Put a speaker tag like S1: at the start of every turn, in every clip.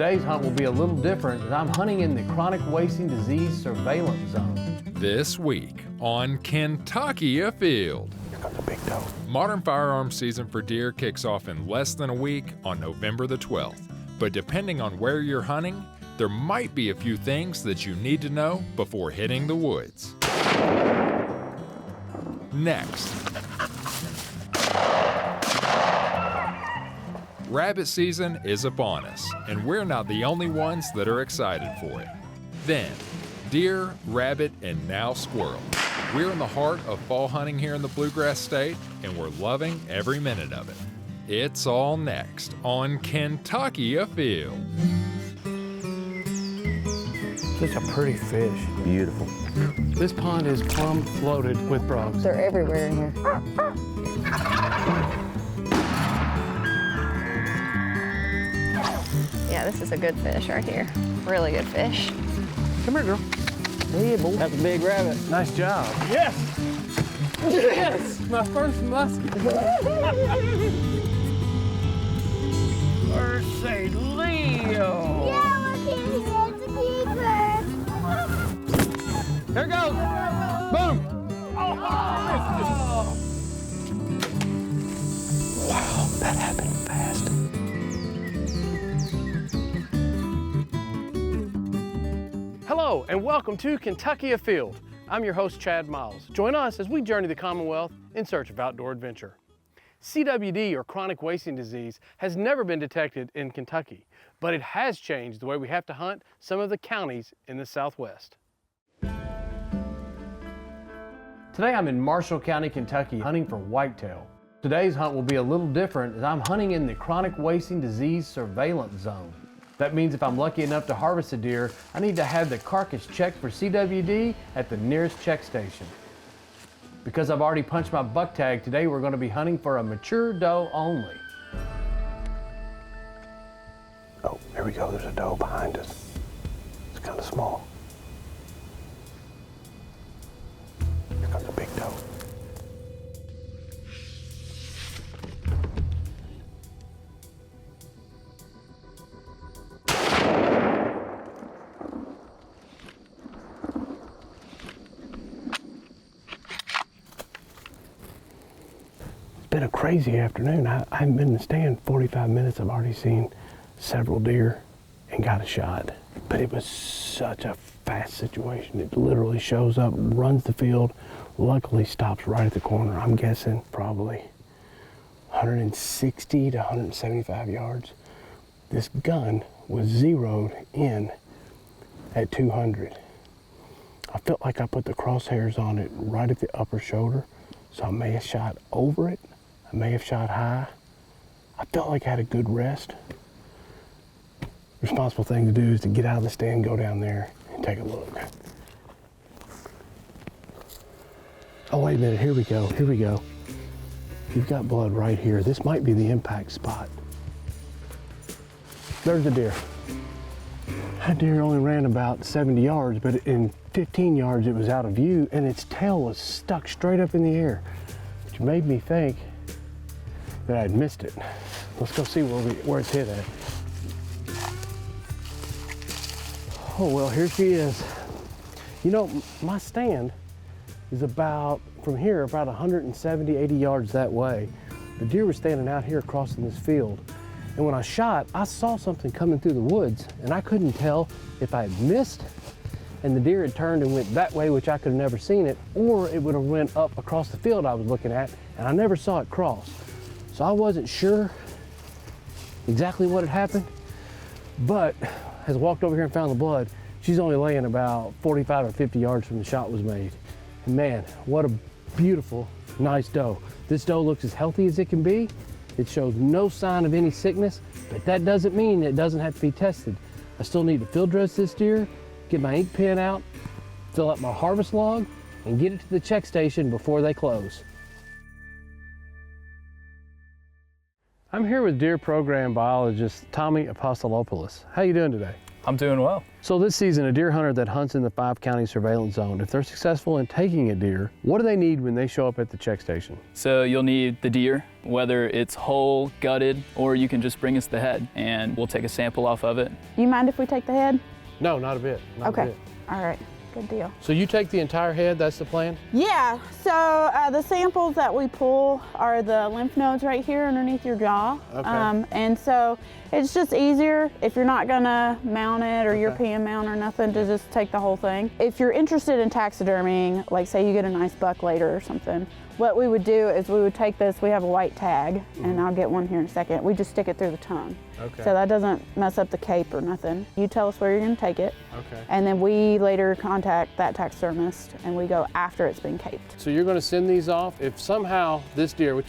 S1: Today's hunt will be a little different as I'm hunting in the chronic wasting disease surveillance zone.
S2: This week on Kentucky Afield.
S1: Here comes a big doe.
S2: Modern firearms season for deer kicks off in less than a week on November the 12th. But depending on where you're hunting, there might be a few things that you need to know before hitting the woods. Next. Rabbit season is upon us, and we're not the only ones that are excited for it. Then, deer, rabbit, and now squirrel. We're in the heart of fall hunting here in the Bluegrass State, and we're loving every minute of it. It's all next on Kentucky Afield.
S1: Such a pretty fish.
S3: Beautiful.
S1: This pond is plumb loaded with frogs.
S4: They're everywhere in here. Yeah, this is a good fish right here. Really good fish.
S1: Come here, girl.
S3: Yeah, boy. That's a big rabbit.
S1: Nice job. Yes! Yes! My first musket.
S3: Mercy, Leo!
S5: Yeah, look in here, it's a keeper.
S1: There it goes. Boom!
S3: Wow, that happened fast.
S1: Hello and welcome to Kentucky Afield. I'm your host, Chad Miles. Join us as we journey the Commonwealth in search of outdoor adventure. CWD, or chronic wasting disease, has never been detected in Kentucky, but it has changed the way we have to hunt some of the counties in the Southwest. Today I'm in Marshall County, Kentucky, hunting for whitetail. Today's hunt will be a little different as I'm hunting in the chronic wasting disease surveillance zone. That means if I'm lucky enough to harvest a deer, I need to have the carcass checked for CWD at the nearest check station. Because I've already punched my buck tag, today we're going to be hunting for a mature doe only. Oh, here we go. There's a doe behind us. It's kind of small. Here comes a big doe. Been a crazy afternoon. I haven't been in the stand 45 minutes. I've already seen several deer and got a shot. But it was such a fast situation. It literally shows up, runs the field, luckily stops right at the corner. I'm guessing probably 160 to 175 yards. This gun was zeroed in at 200. I felt like I put the crosshairs on it right at the upper shoulder, so I may have shot over it. I may have shot high. I felt like I had a good rest. Responsible thing to do is to get out of the stand, go down there, and take a look. Oh, wait a minute, here we go, here we go. You've got blood right here. This might be the impact spot. There's the deer. That deer only ran about 70 yards, but in 15 yards it was out of view, and its tail was stuck straight up in the air, which made me think that I'd missed it. Let's go see where it's hit at. Oh, well, here she is. You know, my stand is about, from here, about 170, 80 yards that way. The deer was standing out here crossing this field. And when I shot, I saw something coming through the woods, and I couldn't tell if I had missed and the deer had turned and went that way, which I could have never seen it, or it would have went up across the field I was looking at, and I never saw it cross. So I wasn't sure exactly what had happened, but as I walked over here and found the blood, she's only laying about 45 or 50 yards from the shot was made. And man, what a beautiful, nice doe. This doe looks as healthy as it can be. It shows no sign of any sickness, but that doesn't mean it doesn't have to be tested. I still need to field dress this deer, get my ink pen out, fill out my harvest log, and get it to the check station before they close. I'm here with deer program biologist Tommy Apostolopoulos. How you doing today?
S6: I'm doing well.
S1: So this season, a deer hunter that hunts in the 5-county surveillance zone, if they're successful in taking a deer, what do they need when they show up at the check station?
S6: So you'll need the deer, whether it's whole, gutted, or you can just bring us the head and we'll take a sample off of it.
S7: You mind if we take the head?
S1: No, not a bit. Not a
S7: Okay.
S1: bit.
S7: All right. Good deal.
S1: So you take the entire head, that's the plan?
S7: Yeah, so the samples that we pull are the lymph nodes right here underneath your jaw.
S1: Okay.
S7: And so it's just easier if you're not gonna mount it or European mount or nothing to just take the whole thing. If you're interested in taxidermying, like say you get a nice buck later or something, what we would do is we would take this, we have a white tag, and I'll get one here in a second. We just stick it through the tongue.
S1: Okay.
S7: So that doesn't mess up the cape or nothing. You tell us where you're gonna take it.
S1: Okay.
S7: And then we later contact that taxidermist and we go after it's been caped.
S1: So you're going to send these off. If somehow this deer, which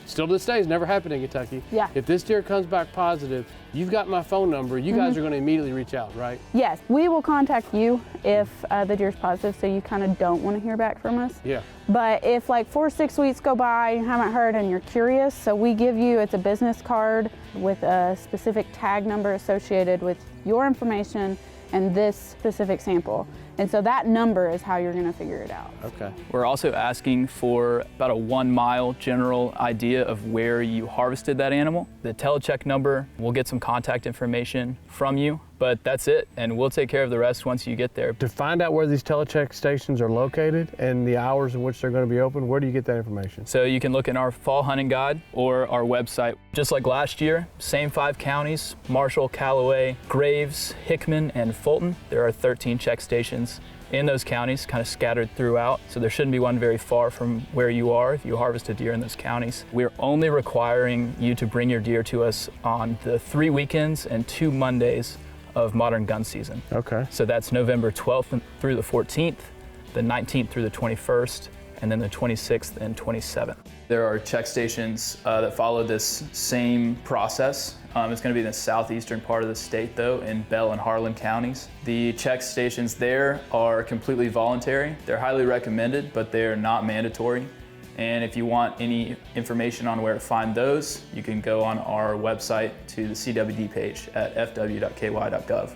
S1: still to this day has never happened in Kentucky,
S7: Yeah.
S1: if this deer comes back positive, you've got my phone number. You guys are going to immediately reach out, right?
S7: Yes, we will contact you if the deer's positive, so you kind of don't want to hear back from us.
S1: Yeah.
S7: But if like 4 or 6 weeks go by, you haven't heard and you're curious, so we give you, it's a business card with a specific tag number associated with your information and this specific sample. And so that number is how you're gonna figure it out.
S1: Okay.
S6: We're also asking for about a 1 mile general idea of where you harvested that animal. The telecheck number, we'll get some contact information from you, but that's it. And we'll take care of the rest once you get there.
S1: To find out where these telecheck stations are located and the hours in which they're going to be open, where do you get that information?
S6: So you can look in our fall hunting guide or our website. Just like last year, same 5 counties, Marshall, Callaway, Graves, Hickman, and Fulton. There are 13 check stations in those counties, kind of scattered throughout. So there shouldn't be one very far from where you are if you harvest a deer in those counties. We're only requiring you to bring your deer to us on the 3 weekends and 2 Mondays of modern gun season.
S1: Okay.
S6: So that's November 12th through the 14th, the 19th through the 21st, and then the 26th and 27th. There are check stations that follow this same process. It's going to be in the southeastern part of the state, though, in Bell and Harlan counties. The check stations there are completely voluntary. They're highly recommended, but they're not mandatory. And if you want any information on where to find those, you can go on our website to the CWD page at fw.ky.gov.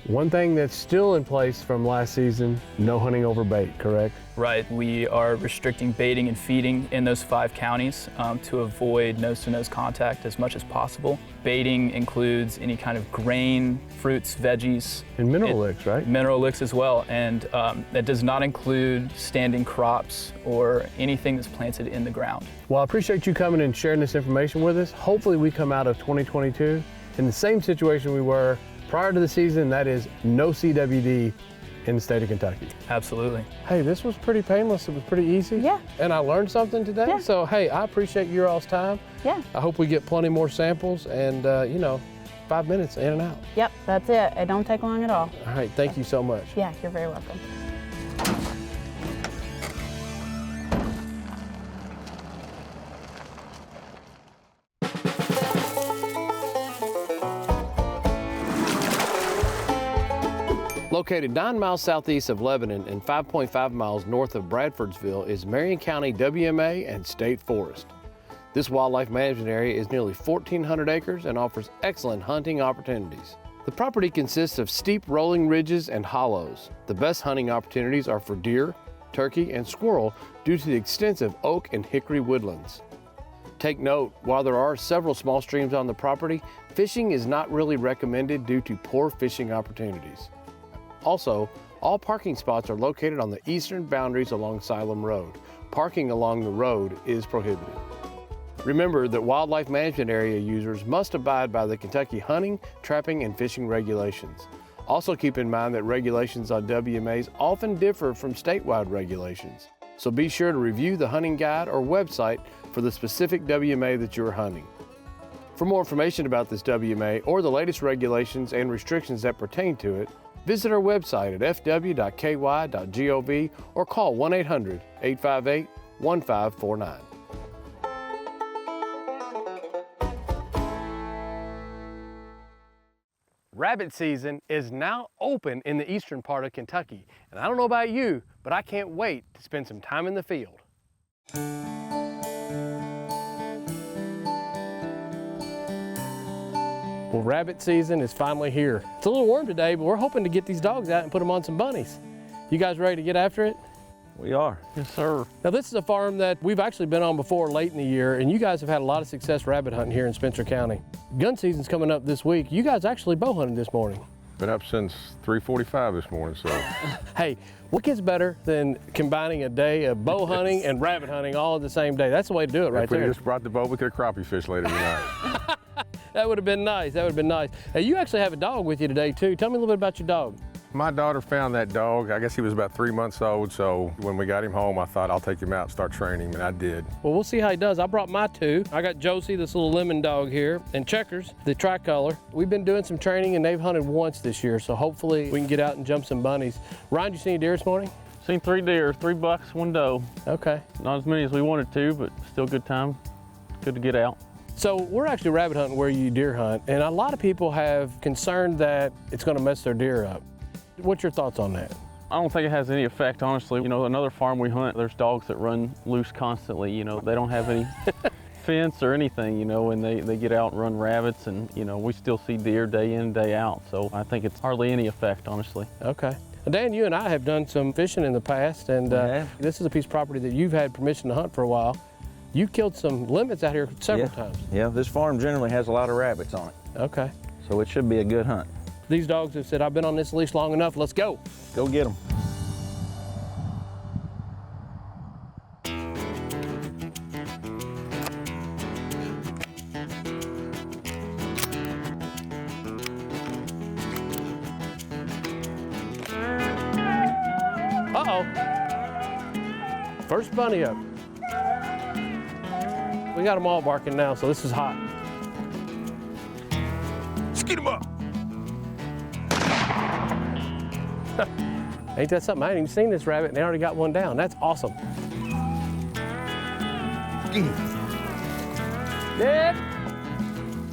S1: One thing that's still in place from last season, no hunting over bait, correct?
S6: Right, we are restricting baiting and feeding in those 5 counties to avoid nose-to-nose contact as much as possible. Baiting includes any kind of grain, fruits, veggies.
S1: And mineral licks, right?
S6: Mineral licks as well, and that does not include standing crops or anything that's planted in the ground.
S1: Well, I appreciate you coming and sharing this information with us. Hopefully we come out of 2022 in the same situation we were prior to the season, that is no CWD in the state of Kentucky.
S6: Absolutely.
S1: Hey, this was pretty painless. It was pretty easy.
S7: Yeah.
S1: And I learned something today.
S7: Yeah.
S1: So, hey, I appreciate your all's time.
S7: Yeah.
S1: I hope we get plenty more samples and, 5 minutes in and out.
S7: Yep, that's it. It don't take long at all.
S1: All right, thank you so much.
S7: Yeah, you're very welcome.
S1: Located 9 miles southeast of Lebanon and 5.5 miles north of Bradfordsville is Marion County WMA and State Forest. This wildlife management area is nearly 1,400 acres and offers excellent hunting opportunities. The property consists of steep rolling ridges and hollows. The best hunting opportunities are for deer, turkey, and squirrel due to the extensive oak and hickory woodlands. Take note, while there are several small streams on the property, fishing is not really recommended due to poor fishing opportunities. Also, all parking spots are located on the eastern boundaries along Siloam Road. Parking along the road is prohibited. Remember that wildlife management area users must abide by the Kentucky hunting, trapping, and fishing regulations. Also keep in mind that regulations on WMAs often differ from statewide regulations. So be sure to review the hunting guide or website for the specific WMA that you're hunting. For more information about this WMA or the latest regulations and restrictions that pertain to it, visit our website at fw.ky.gov or call 1-800-858-1549. Rabbit season is now open in the eastern part of Kentucky. And I don't know about you, but I can't wait to spend some time in the field. Well, rabbit season is finally here. It's a little warm today, but we're hoping to get these dogs out and put them on some bunnies. You guys ready to get after it?
S3: We are.
S8: Yes, sir.
S1: Now, this is a farm that we've actually been on before late in the year, and you guys have had a lot of success rabbit hunting here in Spencer County. Gun season's coming up this week. You guys actually bow hunted this morning.
S9: Been up since 3:45 this morning, so.
S1: Hey, what gets better than combining a day of bow hunting and rabbit hunting all in the same day? That's the way to do it right
S9: If we
S1: there.
S9: just brought the boat, we could have crappie fish later tonight.
S1: That would have been nice. That would have been nice. Hey, you actually have a dog with you today, too. Tell me a little bit about your dog.
S9: My daughter found that dog. I guess he was about 3 months old, so when we got him home, I thought I'll take him out and start training him, and I did.
S1: Well, we'll see how he does. I brought my two. I got Josie, this little lemon dog here, and Checkers, the tricolor. We've been doing some training, and they've hunted once this year, so hopefully we can get out and jump some bunnies. Ryan, you see any deer this morning?
S8: Seen 3 deer, 3 bucks, 1 doe.
S1: Okay.
S8: Not as many as we wanted to, but still good time. Good to get out.
S1: So we're actually rabbit hunting where you deer hunt, and a lot of people have concerned that it's going to mess their deer up. What's your thoughts on that?
S8: I don't think it has any effect, honestly. You know, another farm we hunt, there's dogs that run loose constantly. You know, they don't have any fence or anything, you know, and they get out and run rabbits, and, you know, we still see deer day in, day out. So I think it's hardly any effect, honestly.
S1: Okay. Well, Dan, you and I have done some fishing in the past, and this is a piece of property that you've had permission to hunt for a while. You killed some limits out here several times.
S3: Yeah, this farm generally has a lot of rabbits on it.
S1: Okay.
S3: So it should be a good hunt.
S1: These dogs have said, I've been on this leash long enough, let's go.
S3: Go get them.
S1: Uh-oh. First bunny up. We got them all barking now, so this is hot.
S9: Skeet him up!
S1: Ain't that something? I ain't even seen this rabbit and they already got one down. That's awesome. Dad,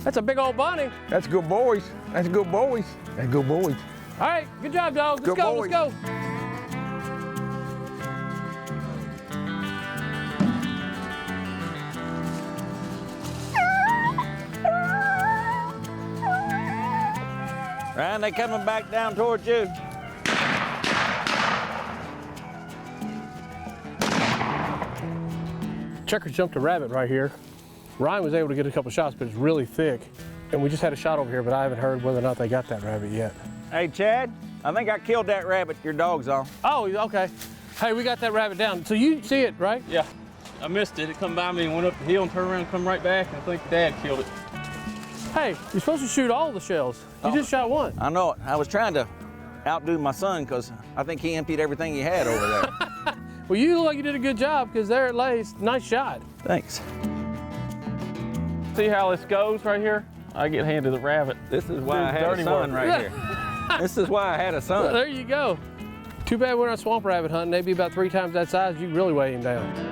S1: that's a big old bunny.
S9: That's good boys. That's good boys. That's good boys.
S1: All right, good job, dogs. Let's
S9: Good
S1: go,
S9: boy.
S1: let's go.
S3: Ryan, they coming back down towards you.
S1: Checkers jumped a rabbit right here. Ryan was able to get a couple shots, but it's really thick. And we just had a shot over here, but I haven't heard whether or not they got that rabbit yet.
S3: Hey, Chad, I think I killed that rabbit your dog's on.
S1: Oh, okay. Hey, we got that rabbit down. So you see it, right?
S8: Yeah, I missed it. It come by me and went up the hill and turned around and come right back, and I think Dad killed it.
S1: Hey, you're supposed to shoot all the shells. You just shot one.
S3: I know it. I was trying to outdo my son because I think he emptied everything he had over there.
S1: Well, you look like you did a good job because there it lays. Nice shot.
S3: Thanks.
S8: See how this goes right here? I get handed the rabbit.
S3: This is why I
S8: This is
S3: had a
S8: dirty
S3: son
S8: work.
S3: right here. This is why I had a son.
S1: There you go. Too bad we're not swamp rabbit hunting. They'd be about 3 times that size. You really weigh him down.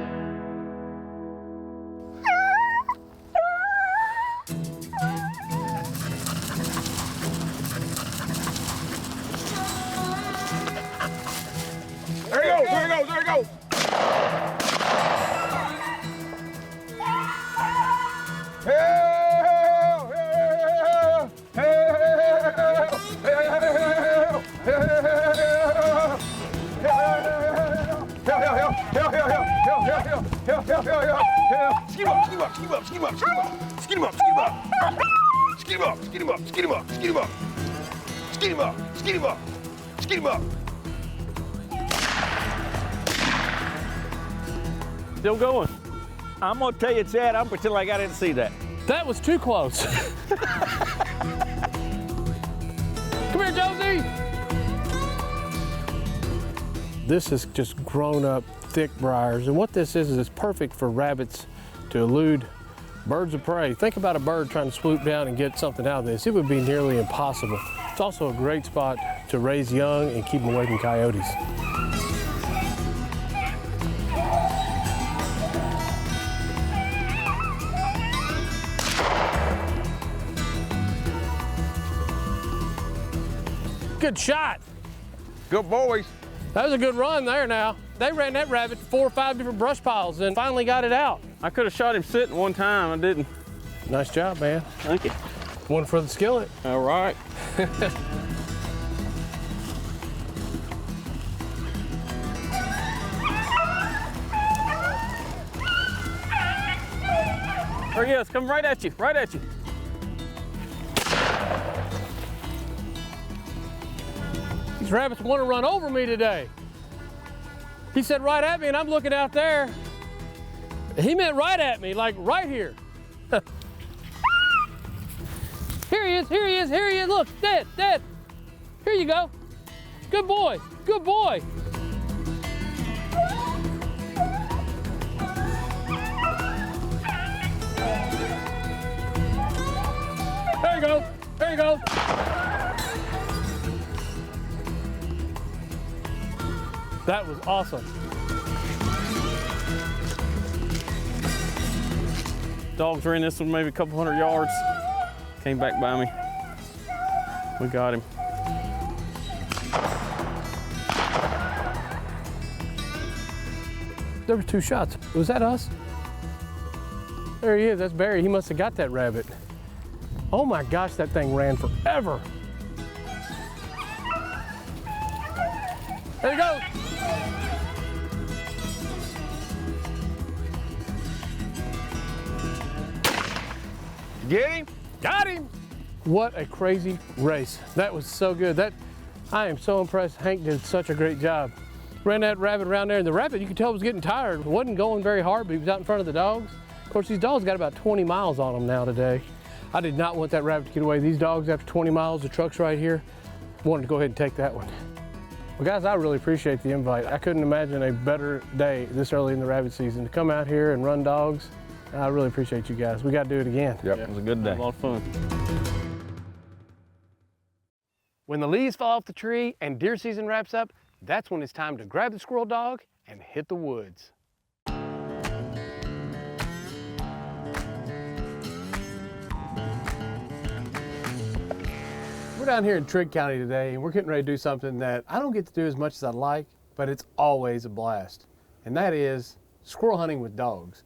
S9: There he goes, there he goes, there he goes! Help! Help! Help! Skeet him up, skeet him up, skeet him up, skeet him up, skeet him up, skeet him up, skeet him up, skeet him up, skeet him up, skeet him up, skeet him up, skeet him up, skeet him up.
S8: Still going.
S3: I'm gonna tell you, Chad, I'm pretending like I didn't see that.
S1: That was too close. Come here, Josie. This is just grown up thick briars. And what this is it's perfect for rabbits to elude birds of prey. Think about a bird trying to swoop down and get something out of this. It would be nearly impossible. It's also a great spot to raise young and keep them away from coyotes. Good shot.
S9: Good boys.
S1: That was a good run there now. They ran that rabbit to 4 or 5 different brush piles and finally got it out.
S8: I could have shot him sitting one time. I didn't.
S1: Nice job, man.
S8: Thank you.
S1: One for the skillet.
S8: All right. There he is, coming right at you, right at you.
S1: These rabbits want to run over me today. He said right at me and I'm looking out there. He meant right at me, like right here. Here he is, here he is, here he is. Look, dead, dead. Here you go. Good boy, good boy. There you go, there you go. That was awesome.
S8: Dogs were in this one maybe a couple hundred yards. Came back by me. We got him.
S1: There were 2 shots. Was that us? There he is, that's Barry. He must have got that rabbit. Oh my gosh, that thing ran forever. There you go.
S9: Get him?
S1: Got him. What a crazy race. That was so good. I am so impressed. Hank did such a great job. Ran that rabbit around there, and the rabbit, you could tell, was getting tired. It wasn't going very hard, but he was out in front of the dogs. Of course, these dogs got about 20 miles on them now today. I did not want that rabbit to get away. These dogs, after 20 miles, the truck's right here, wanted to go ahead and take that one. Well, guys, I really appreciate the invite. I couldn't imagine a better day this early in the rabbit season to come out here and run dogs. I really appreciate you guys. We got to do it again.
S8: Yep, it was a good day. A lot of fun.
S1: When the leaves fall off the tree and deer season wraps up, that's when it's time to grab the squirrel dog and hit the woods. We're down here in Trigg County today, and we're getting ready to do something that I don't get to do as much as I'd like, but it's always a blast. And that is squirrel hunting with dogs.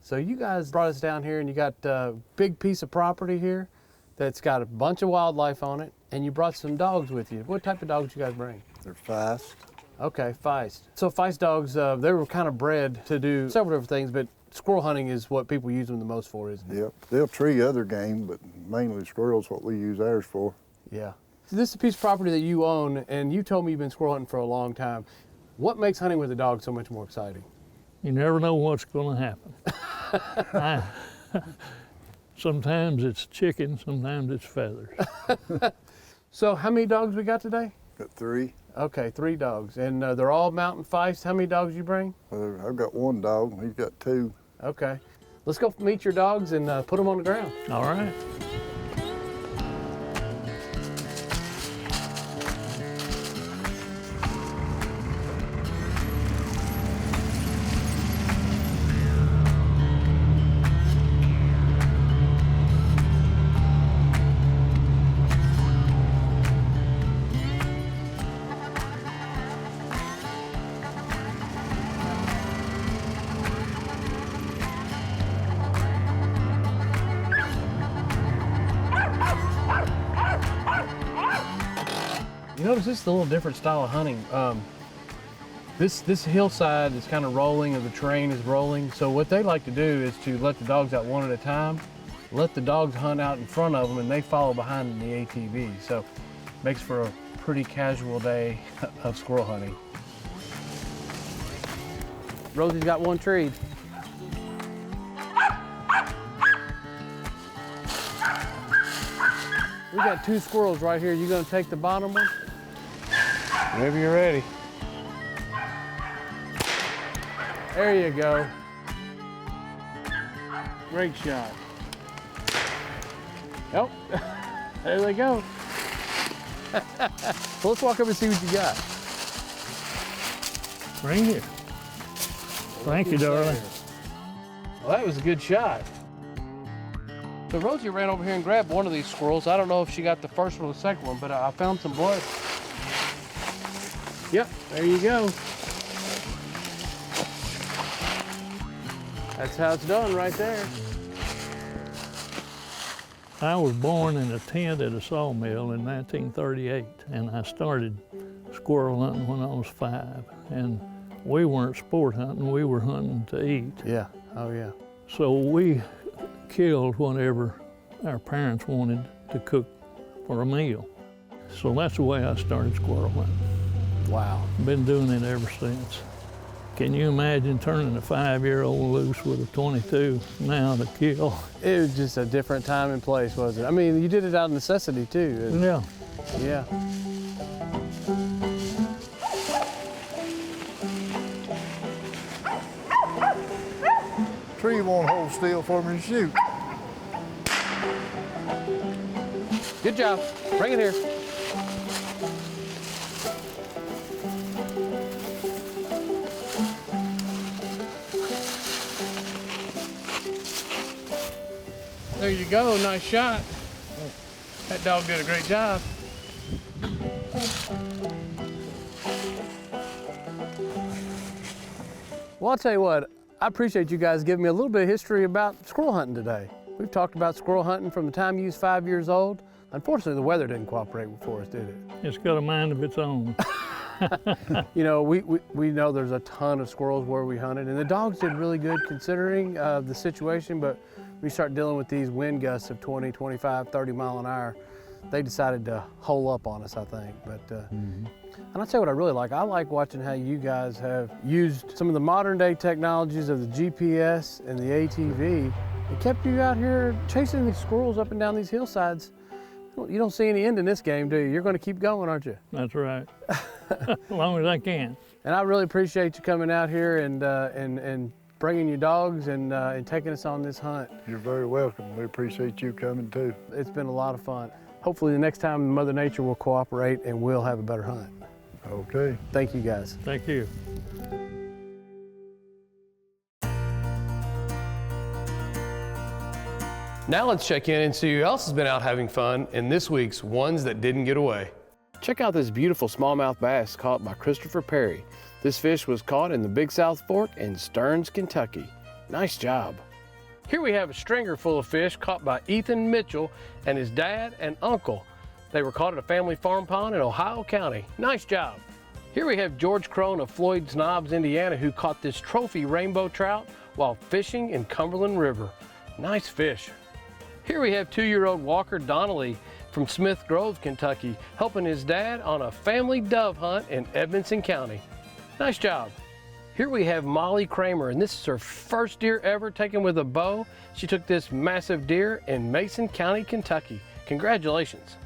S1: So you guys brought us down here, and you got a big piece of property here that's got a bunch of wildlife on it, and you brought some dogs with you. What type of dogs you guys bring?
S10: They're Feist.
S1: Okay, Feist. So Feist dogs, they were kind of bred to do several different things, but squirrel hunting is what people use them the most for, isn't it?
S10: Yep. They'll tree other game, but mainly squirrels what we use ours for.
S1: Yeah. So this is a piece of property that you own, and you told me you've been squirrel hunting for a long time. What makes hunting with a dog so much more exciting?
S11: You never know what's going to happen. Sometimes it's chicken, sometimes it's feathers.
S1: So how many dogs we got today?
S10: Got 3.
S1: Okay, 3 dogs. And they're all mountain Feist. How many dogs you bring?
S10: I've got 1 dog, he's got 2.
S1: Okay. Let's go meet your dogs and put them on the ground.
S11: All right.
S1: You notice this is a little different style of hunting. This hillside is kind of rolling and the terrain is rolling. So what they like to do is to let the dogs out one at a time, let the dogs hunt out in front of them and they follow behind in the ATV. So it makes for a pretty casual day of squirrel hunting. Rosie's got 1 treed. We got 2 squirrels right here. You gonna take the bottom one? Whenever you're ready. There you go. Great shot. Yep. There they go. Well, let's walk over and see what you got.
S11: Right here. Thank you, darling.
S1: Well, that was a good shot. So Rosie ran over here and grabbed one of these squirrels. I don't know if she got the first one or the second one, but I found some blood. Yep, there you go. That's how it's done right there.
S11: I was born in a tent at a sawmill in 1938, and I started squirrel hunting when I was 5. And we weren't sport hunting, we were hunting to eat.
S1: Yeah, oh yeah.
S11: So we killed whatever our parents wanted to cook for a meal. So that's the way I started squirrel hunting.
S1: Wow.
S11: Been doing it ever since. Can you imagine turning a 5-year-old loose with a 22 now to kill?
S1: It was just a different time and place, wasn't it? I mean, you did it out of necessity too.
S11: Yeah.
S1: Yeah.
S10: Tree won't hold still for me to shoot.
S1: Good job. Bring it here. There you go, nice shot. That dog did a great job. Well, I'll tell you what, I appreciate you guys giving me a little bit of history about squirrel hunting today. We've talked about squirrel hunting from the time you was 5 years old. Unfortunately, the weather didn't cooperate for us, did it?
S11: It's got a mind of its own.
S1: You know, we know there's a ton of squirrels where we hunted, and the dogs did really good considering the situation, but we start dealing with these wind gusts of 20, 25, 30 mile an hour. They decided to hole up on us, I think. But and I'll tell you what I really like. I like watching how you guys have used some of the modern day technologies of the GPS and the ATV. It kept you out here chasing these squirrels up and down these hillsides. You don't see any end in this game, do you? You're going to keep going, aren't you?
S11: That's right. As long as I can.
S1: And I really appreciate you coming out here and bringing your dogs and taking us on this hunt.
S10: You're very welcome. We appreciate you coming too.
S1: It's been a lot of fun. Hopefully the next time Mother Nature will cooperate and we'll have a better hunt.
S10: Okay.
S1: Thank you guys.
S11: Thank you.
S1: Now let's check in and see who else has been out having fun in this week's Ones That Didn't Get Away. Check out this beautiful smallmouth bass caught by Christopher Perry. This fish was caught in the Big South Fork in Stearns, Kentucky. Nice job. Here we have a stringer full of fish caught by Ethan Mitchell and his dad and uncle. They were caught at a family farm pond in Ohio County. Nice job. Here we have George Crone of Floyd's Knobs, Indiana, who caught this trophy rainbow trout while fishing in Cumberland River. Nice fish. Here we have 2-year-old Walker Donnelly from Smith Grove, Kentucky, helping his dad on a family dove hunt in Edmonson County. Nice job. Here we have Molly Kramer, and this is her first deer ever taken with a bow. She took this massive deer in Mason County, Kentucky. Congratulations.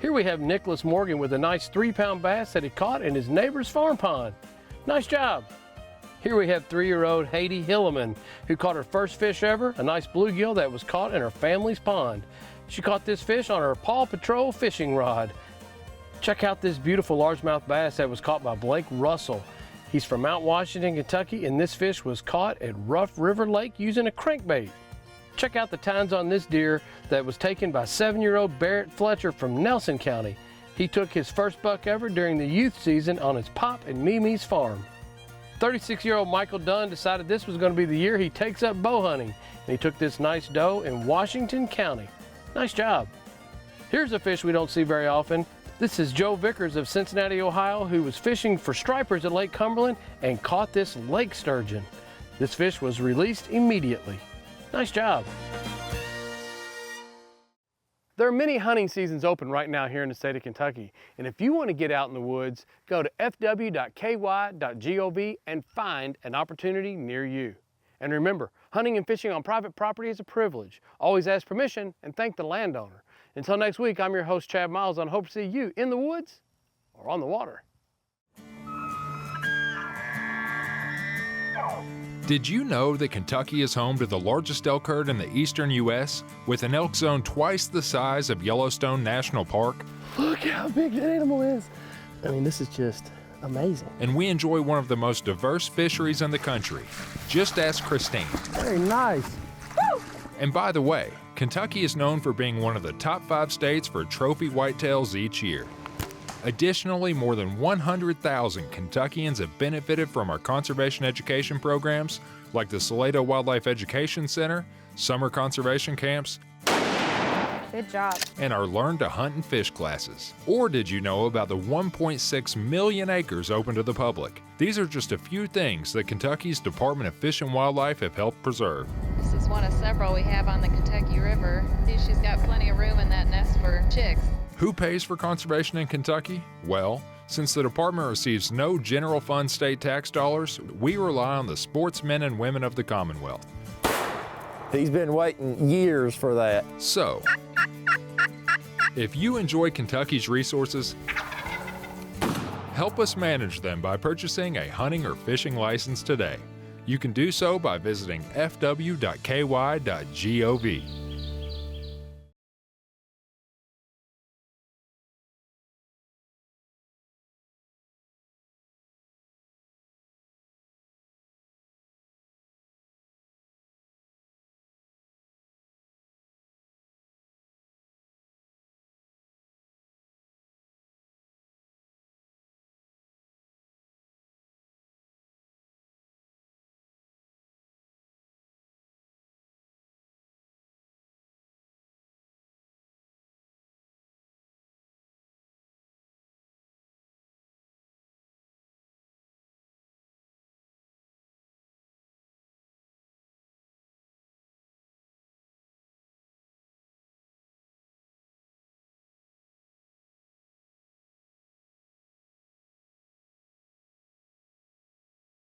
S1: Here we have Nicholas Morgan with a nice 3-pound bass that he caught in his neighbor's farm pond. Nice job. Here we have 3-year-old Haiti Hilleman, who caught her first fish ever, a nice bluegill that was caught in her family's pond. She caught this fish on her Paw Patrol fishing rod. Check out this beautiful largemouth bass that was caught by Blake Russell. He's from Mount Washington, Kentucky, and this fish was caught at Rough River Lake using a crankbait. Check out the tines on this deer that was taken by 7-year-old Barrett Fletcher from Nelson County. He took his first buck ever during the youth season on his Pop and Mimi's farm. 36-year-old Michael Dunn decided this was going to be the year he takes up bow hunting, and he took this nice doe in Washington County. Nice job. Here's a fish we don't see very often. This is Joe Vickers of Cincinnati, Ohio, who was fishing for stripers at Lake Cumberland and caught this lake sturgeon. This fish was released immediately. Nice job. There are many hunting seasons open right now here in the state of Kentucky, and if you want to get out in the woods, go to fw.ky.gov and find an opportunity near you. And remember, hunting and fishing on private property is a privilege. Always ask permission and thank the landowner. Until next week, I'm your host, Chad Miles, and I hope to see you in the woods or on the water.
S2: Did you know that Kentucky is home to the largest elk herd in the eastern U.S., with an elk zone twice the size of Yellowstone National Park?
S1: Look how big that animal is. I mean, this is just amazing.
S2: And we enjoy one of the most diverse fisheries in the country. Just ask Christine.
S1: Very nice. Woo!
S2: And by the way, Kentucky is known for being one of the top 5 states for trophy whitetails each year. Additionally, more than 100,000 Kentuckians have benefited from our conservation education programs like the Salado Wildlife Education Center, summer conservation camps,
S4: Good job.
S2: and our Learn to Hunt and Fish classes. Or did you know about the 1.6 million acres open to the public? These are just a few things that Kentucky's Department of Fish and Wildlife have helped preserve.
S12: This is one of several we have on the Kentucky River. She's got plenty of room in that nest for chicks.
S2: Who pays for conservation in Kentucky? Well, since the department receives no general fund state tax dollars, we rely on the sportsmen and women of the Commonwealth.
S13: He's been waiting years for that.
S2: So, if you enjoy Kentucky's resources, help us manage them by purchasing a hunting or fishing license today. You can do so by visiting fw.ky.gov.